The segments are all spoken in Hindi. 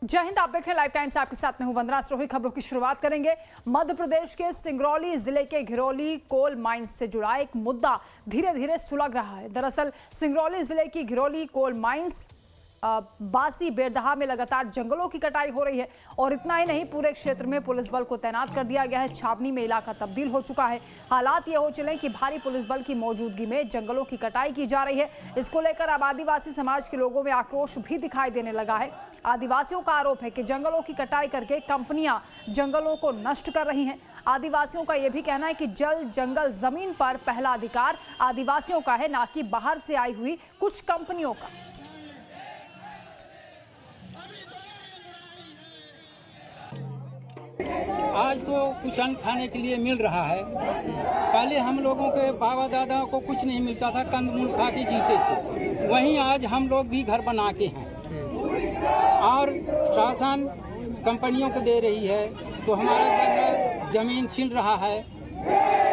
जय हिंद, आप देख रहे हैं लाइव टाइम्स। आपके साथ मैं हूं वंदना सरोही। खबरों की शुरुआत करेंगे। मध्य प्रदेश के सिंगरौली जिले के घिरौली कोल माइंस से जुड़ा एक मुद्दा धीरे धीरे सुलग रहा है। दरअसल सिंगरौली जिले की घिरौली कोल माइंस बासी बेरदहा में लगातार जंगलों की कटाई हो रही है और इतना ही नहीं, पूरे क्षेत्र में पुलिस बल को तैनात कर दिया गया है। छावनी में इलाका तब्दील हो चुका है। हालात ये हो चले कि भारी पुलिस बल की मौजूदगी में जंगलों की कटाई की जा रही है। इसको लेकर अब आदिवासी समाज के लोगों में आक्रोश भी दिखाई देने लगा है। आदिवासियों का आरोप है कि जंगलों की कटाई करके कंपनियां जंगलों को नष्ट कर रही हैं। आदिवासियों का यह भी कहना है कि जल जंगल जमीन पर पहला अधिकार आदिवासियों का है, ना कि बाहर से आई हुई कुछ कंपनियों का। आज तो कुछ अन्न खाने के लिए मिल रहा है। पहले हम लोगों के बाबा दादा को कुछ नहीं मिलता था, कंदमूल खा के जीते थे। वहीं आज हम लोग भी घर बना के हैं और शासन कंपनियों को दे रही है, तो हमारा जंगल जमीन छीन रहा है।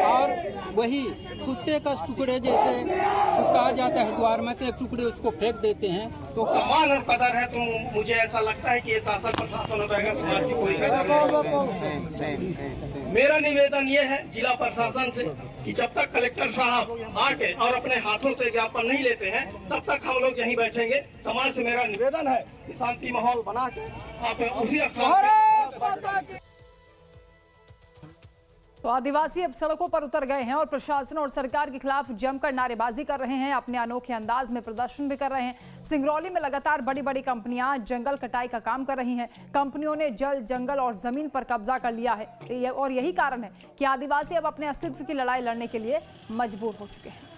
और वही कुत्ते का टुकड़े, जैसे कुत्ता आ जाता है द्वार में तो एक टुकड़े उसको फेंक देते हैं। तो कमाल और कदर है, तो मुझे ऐसा लगता है कि ये शासन प्रशासन होगा समाज की कोई मेरा निवेदन ये है जिला प्रशासन से कि जब तक कलेक्टर साहब आके और अपने हाथों से ज्ञापन नहीं लेते हैं, तब तक हम लोग यहीं बैठेंगे। समाज से मेरा निवेदन है कि शांति माहौल बना के आप उसी तो आदिवासी अब सड़कों पर उतर गए हैं और प्रशासन और सरकार के खिलाफ जमकर नारेबाजी कर रहे हैं। अपने अनोखे अंदाज में प्रदर्शन भी कर रहे हैं। सिंगरौली में लगातार बड़ी बड़ी कंपनियां जंगल कटाई का काम कर रही हैं। कंपनियों ने जल जंगल और जमीन पर कब्जा कर लिया है और यही कारण है कि आदिवासी अब अपने अस्तित्व की लड़ाई लड़ने के लिए मजबूर हो चुके हैं।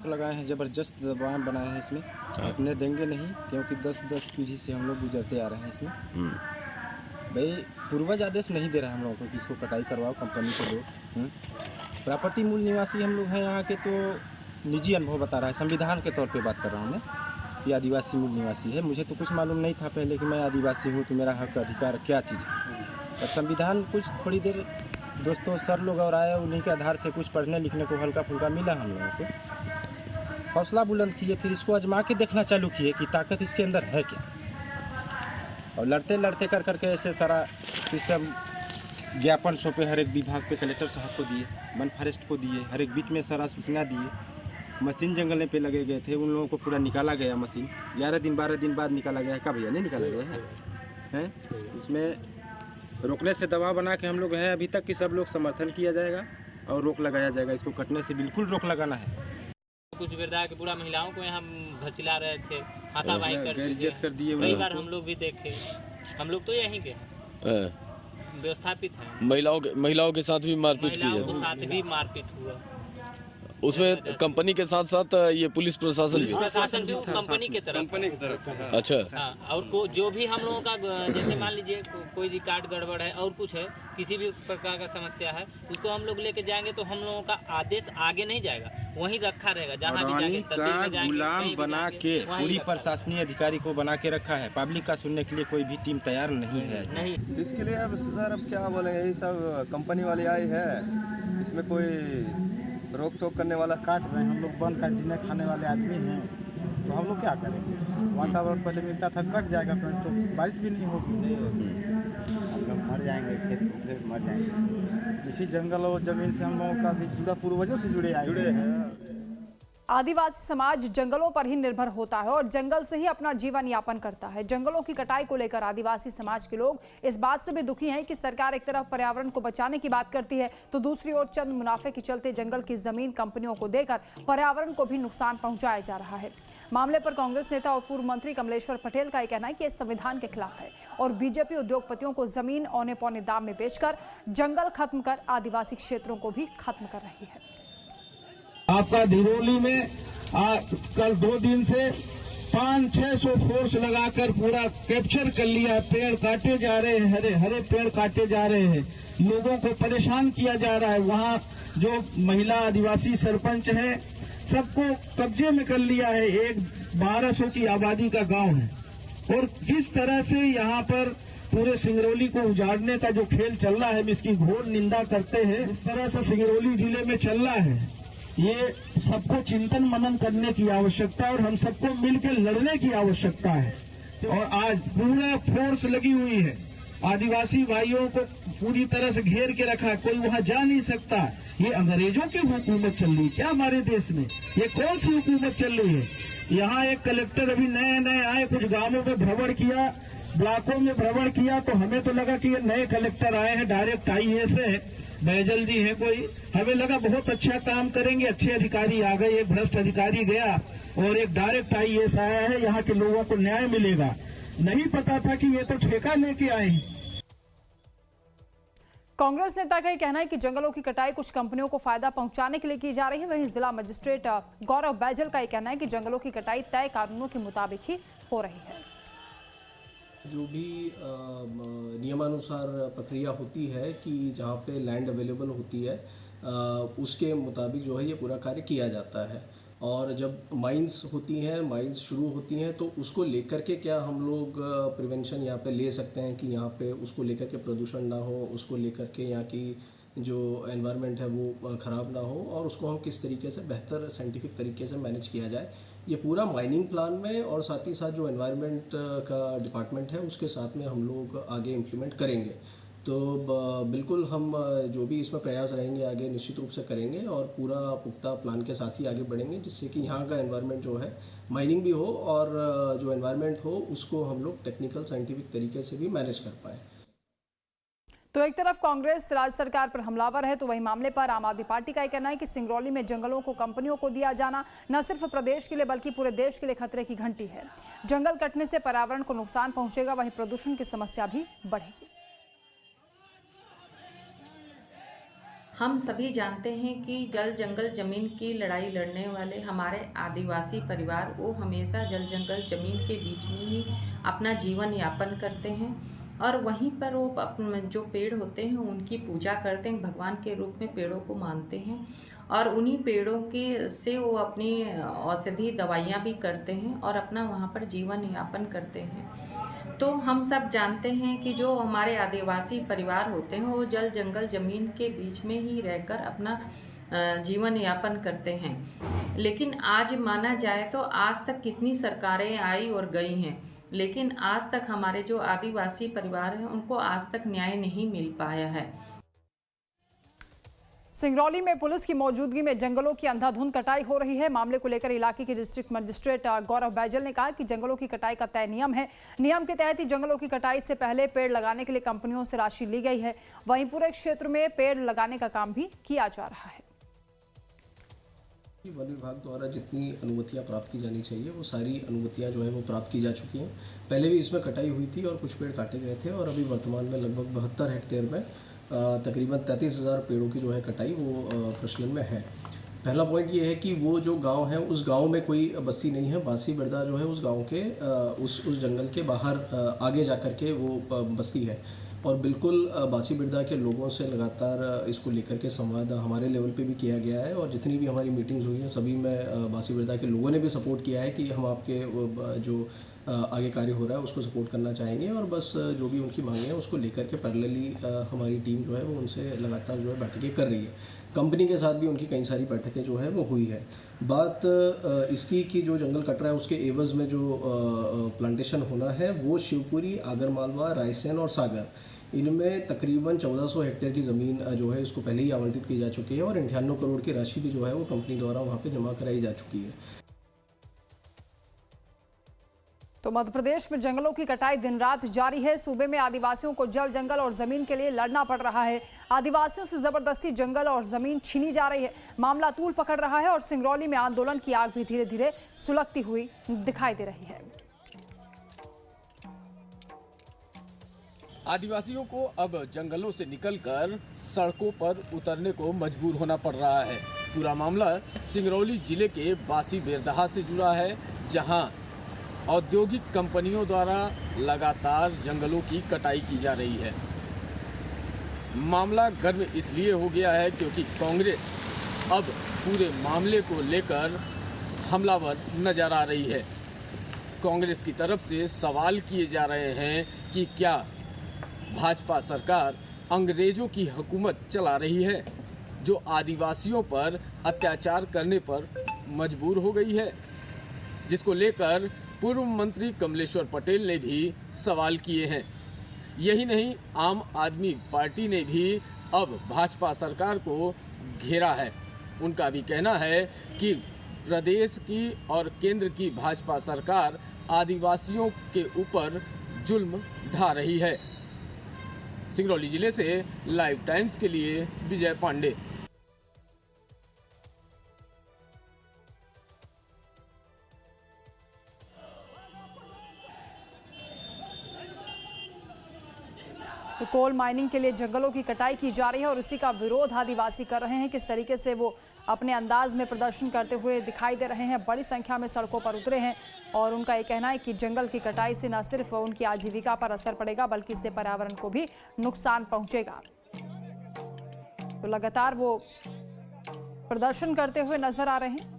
लगाए हैं, जबरदस्त दबाव बनाए हैं इसमें। अपने देंगे नहीं, क्योंकि 10-10 पीढ़ी से हम लोग गुजरते आ रहे हैं इसमें। भाई पूर्वज आदेश नहीं दे रहा है हम लोगों को कि इसको कटाई करवाओ कंपनी के लोग। प्रॉपर्टी मूल निवासी हम लोग हैं यहाँ के, तो निजी अनुभव बता रहा है। संविधान के तौर पे बात कर रहा हूँ मैं कि आदिवासी मूल निवासी है। मुझे तो कुछ मालूम नहीं था पहले कि मैं आदिवासी हूँ, तो मेरा हक अधिकार क्या चीज़ है। और संविधान कुछ थोड़ी देर दोस्तों सर लोग और आए, उन्हीं के आधार से कुछ पढ़ने लिखने को हल्का फुल्का मिला हम लोगों को। हौसला बुलंद किए, फिर इसको आजमा के देखना चालू किए कि ताकत इसके अंदर है क्या। और लड़ते लड़ते कर करके ऐसे सारा सिस्टम ज्ञापन सौंपे हर एक विभाग पे, कलेक्टर साहब को दिए, वन फॉरेस्ट को दिए, हर एक बीच में सारा सूचना दिए। मशीन जंगल पे लगे गए थे, उन लोगों को पूरा निकाला गया। मशीन 11 दिन 12 दिन बाद निकाला गया है। क्या भैया नहीं निकाला गया है? इसमें रोकने से दबाव बना के हम लोग हैं अभी तक कि सब लोग समर्थन किया जाएगा और रोक लगाया जाएगा। इसको कटने से बिल्कुल रोक लगाना है। कुछ बेरदहा के पूरा महिलाओं को यहाँ घसीला रहे थे, हाथापाई कर दिए। कई बार हम लोग भी देखे। हम लोग तो यहीं के व्यवस्थापित हैं। महिलाओं के साथ भी मारपीट की महिलाओं के साथ भी मारपीट हुआ। उसमें कंपनी के साथ साथ ये पुलिस प्रशासन भी कंपनी की तरफ। अच्छा। हाँ, और जो भी हम लोगों का, जैसे मान लीजिए कोई रिकॉर्ड गड़बड़ है और कुछ है, किसी भी प्रकार का समस्या है, उसको हम लोग लेके जाएंगे तो हम लोगों का आदेश आगे नहीं जाएगा, वहीं रखा रहेगा। जहाँ भी जाएंगे तहसील में जाएंगे, गुलाम बना के पूरी प्रशासनिक अधिकारी को बना के रखा है। पब्लिक का सुनने के लिए कोई भी टीम तैयार नहीं है। नहीं, इसके लिए अब सर अब क्या बोलेंगे, यही सब कंपनी वाले आए हैं, इसमें कोई रोक टोक करने वाला काट रहे हैं। हम लोग बन कर जीने खाने वाले आदमी हैं, तो हम लोग क्या करेंगे। वातावरण पहले मिलता था, कट जाएगा तो बारिश भी नहीं होगी, हम लोग मर जाएंगे, खेत मर जाएंगे। इसी जंगल और जमीन से हम लोगों का भी जुड़ा, पूर्वजों से जुड़े हैं। आदिवासी समाज जंगलों पर ही निर्भर होता है और जंगल से ही अपना जीवन यापन करता है। जंगलों की कटाई को लेकर आदिवासी समाज के लोग इस बात से भी दुखी हैं कि सरकार एक तरफ पर्यावरण को बचाने की बात करती है, तो दूसरी ओर चंद मुनाफे के चलते जंगल की जमीन कंपनियों को देकर पर्यावरण को भी नुकसान पहुंचाया जा रहा है। मामले पर कांग्रेस नेता और पूर्व मंत्री कमलेश्वर पटेल का यह कहना है कि यह संविधान के खिलाफ है और बीजेपी उद्योगपतियों को जमीन औने पौने दाम में बेचकर जंगल खत्म कर आदिवासी क्षेत्रों को भी खत्म कर रही है। आपका घिरौली में कल 2 दिन से 500-600 फोर्स लगाकर पूरा कैप्चर कर लिया। पेड़ काटे जा रहे हैं, हरे हरे पेड़ काटे जा रहे हैं, लोगों को परेशान किया जा रहा है। वहाँ जो महिला आदिवासी सरपंच है सबको कब्जे में कर लिया है। एक 1200 की आबादी का गांव है और किस तरह से यहाँ पर पूरे सिंगरौली को उजाड़ने का जो खेल चल रहा है, हम इसकी घोर निंदा करते हैं। इस तरह से सिंगरौली जिले में चल रहा है, ये सबको चिंतन मनन करने की आवश्यकता और हम सबको मिलकर लड़ने की आवश्यकता है। और आज पूरा फोर्स लगी हुई है, आदिवासी भाइयों को पूरी तरह से घेर के रखा है, कोई वहां जा नहीं सकता। ये अंग्रेजों की हुकूमत चल रही है क्या हमारे देश में? ये कौन सी हुकूमत चल रही है? यहाँ एक कलेक्टर अभी नए आए, कुछ गांवों में भ्रमण किया, ब्लॉकों में भ्रमण किया, तो हमें तो लगा कि ये नए कलेक्टर आए हैं, डायरेक्ट आईएएस है, बैजल जी है कोई, हमें लगा बहुत अच्छा काम करेंगे, अच्छे अधिकारी आ गए। एक भ्रष्ट अधिकारी गया और एक डायरेक्ट आईएएस आया है, यहाँ के लोगों को न्याय मिलेगा। नहीं पता था कि ये तो ठेका लेके आए हैं। कांग्रेस नेता का कहना है कि जंगलों की कटाई कुछ कंपनियों को फायदा पहुंचाने के लिए की जा रही है। वहीं जिला मजिस्ट्रेट गौरव बैजल का कहना है कि जंगलों की कटाई तय कानूनों के मुताबिक ही हो रही है। जो भी नियमानुसार प्रक्रिया होती है कि जहाँ पे लैंड अवेलेबल होती है उसके मुताबिक जो है ये पूरा कार्य किया जाता है। और जब माइंस होती हैं, माइंस शुरू होती हैं, तो उसको लेकर के क्या हम लोग प्रिवेंशन यहाँ पे ले सकते हैं कि यहाँ पे उसको लेकर के प्रदूषण ना हो, उसको लेकर के यहाँ की जो एनवायरनमेंट है वो ख़राब ना हो, और उसको हम किस तरीके से बेहतर साइंटिफिक तरीके से मैनेज किया जाए, ये पूरा माइनिंग प्लान में और साथ ही साथ जो एनवायरनमेंट का डिपार्टमेंट है उसके साथ में हम लोग आगे इम्प्लीमेंट करेंगे। तो बिल्कुल हम जो भी इसमें प्रयास रहेंगे आगे निश्चित रूप से करेंगे और पूरा पुख्ता प्लान के साथ ही आगे बढ़ेंगे, जिससे कि यहाँ का एनवायरनमेंट जो है माइनिंग भी हो और जो एनवायरनमेंट हो उसको हम लोग टेक्निकल साइंटिफिक तरीके से भी मैनेज कर पाएँ। तो एक तरफ कांग्रेस राज्य सरकार पर हमलावर है, तो वही मामले पर आम आदमी पार्टी का कहना है कि सिंगरौली में जंगलों को कंपनियों को दिया जाना न सिर्फ प्रदेश के लिए बल्कि पूरे देश के लिए खतरे की घंटी है। जंगल कटने से पर्यावरण को नुकसान पहुंचेगा, वहीं प्रदूषण की समस्या भी बढ़ेगी। हम सभी जानते हैं कि जल जंगल जमीन की लड़ाई लड़ने वाले हमारे आदिवासी परिवार वो हमेशा जल जंगल जमीन के बीच में ही अपना जीवन यापन करते हैं और वहीं पर वो जो पेड़ होते हैं उनकी पूजा करते हैं, भगवान के रूप में पेड़ों को मानते हैं और उन्हीं पेड़ों के से वो अपनी औषधि दवाइयाँ भी करते हैं और अपना वहाँ पर जीवन यापन करते हैं। तो हम सब जानते हैं कि जो हमारे आदिवासी परिवार होते हैं वो जल जंगल ज़मीन के बीच में ही रहकर अपना जीवन यापन करते हैं। लेकिन आज माना जाए तो आज तक कितनी सरकारें आई और गई हैं, लेकिन आज तक हमारे जो आदिवासी परिवार हैं उनको आज तक न्याय नहीं मिल पाया है। सिंगरौली में पुलिस की मौजूदगी में जंगलों की अंधाधुंध कटाई हो रही है। मामले को लेकर इलाके के डिस्ट्रिक्ट मजिस्ट्रेट गौरव बैजल ने कहा कि जंगलों की कटाई का तय नियम है। नियम के तहत ही जंगलों की कटाई से पहले पेड़ लगाने के लिए कंपनियों से राशि ली गई है। वहीं पूरे क्षेत्र में पेड़ लगाने का काम भी किया जा रहा है। वन विभाग द्वारा जितनी अनुमतियां प्राप्त की जानी चाहिए वो सारी अनुमतियां जो है वो प्राप्त की जा चुकी हैं। पहले भी इसमें कटाई हुई थी और कुछ पेड़ काटे गए थे और अभी वर्तमान में लगभग 72 हेक्टेयर में तकरीबन 33,000 पेड़ों की जो है कटाई वो प्रचलन में है। पहला पॉइंट ये है कि वो जो गांव है उस गांव में कोई बस्ती नहीं है। बासी बिरदा जो है उस गांव के उस जंगल के बाहर आगे जा कर के वो बस्ती है और बिल्कुल बासी बिरदा के लोगों से लगातार इसको लेकर के संवाद हमारे लेवल पे भी किया गया है और जितनी भी हमारी मीटिंग्स हुई हैं सभी में बासी बिरदा के लोगों ने भी सपोर्ट किया है कि हम आपके जो आगे कार्य हो रहा है उसको सपोर्ट करना चाहेंगे और बस जो भी उनकी मांगे हैं उसको लेकर के पैरेलली हमारी टीम जो है वो उनसे लगातार जो है बैठकें कर रही है। कंपनी के साथ भी उनकी कई सारी बैठकें जो है वो हुई है। बात इसकी कि जो जंगल कट रहा है उसके एवज में जो प्लांटेशन होना है वो शिवपुरी, आगरमालवा, रायसेन और सागर, इनमें तकरीबन 1400 हेक्टेयर की ज़मीन जो है इसको पहले ही आवंटित की जा चुकी है और 98 करोड़ की राशि भी जो है वो कंपनी द्वारा वहाँ पे जमा कराई जा चुकी है। तो मध्य प्रदेश में जंगलों की कटाई दिन रात जारी है। सूबे में आदिवासियों को जल जंगल और जमीन के लिए लड़ना पड़ रहा है। आदिवासियों से जबरदस्ती जंगल और जमीन छीनी जा रही है। मामला तूल पकड़ रहा है और सिंगरौली में आंदोलन की आग भी धीरे धीरे सुलगती हुई दिखाई दे रही है। आदिवासियों को अब जंगलों से निकलकर सड़कों पर उतरने को मजबूर होना पड़ रहा है। पूरा मामला सिंगरौली जिले के बासी बेरदहा से जुड़ा है, जहां औद्योगिक कंपनियों द्वारा लगातार जंगलों की कटाई की जा रही है। मामला गर्म इसलिए हो गया है क्योंकि कांग्रेस अब पूरे मामले को लेकर हमलावर नजर आ रही है। कांग्रेस की तरफ से सवाल किए जा रहे हैं कि क्या भाजपा सरकार अंग्रेजों की हुकूमत चला रही है जो आदिवासियों पर अत्याचार करने पर मजबूर हो गई है, जिसको लेकर पूर्व मंत्री कमलेश्वर पटेल ने भी सवाल किए हैं। यही नहीं, आम आदमी पार्टी ने भी अब भाजपा सरकार को घेरा है। उनका भी कहना है कि प्रदेश की और केंद्र की भाजपा सरकार आदिवासियों के ऊपर जुल्म ढा रही है। सिंगरौली जिले से लाइव टाइम्स के लिए विजय पांडे। तो कोल माइनिंग के लिए जंगलों की कटाई की जा रही है और उसी का विरोध आदिवासी कर रहे हैं। किस तरीके से वो अपने अंदाज में प्रदर्शन करते हुए दिखाई दे रहे हैं, बड़ी संख्या में सड़कों पर उतरे हैं और उनका ये कहना है कि जंगल की कटाई से न सिर्फ उनकी आजीविका पर असर पड़ेगा बल्कि इससे पर्यावरण को भी नुकसान पहुंचेगा। तो लगातार वो प्रदर्शन करते हुए नजर आ रहे हैं।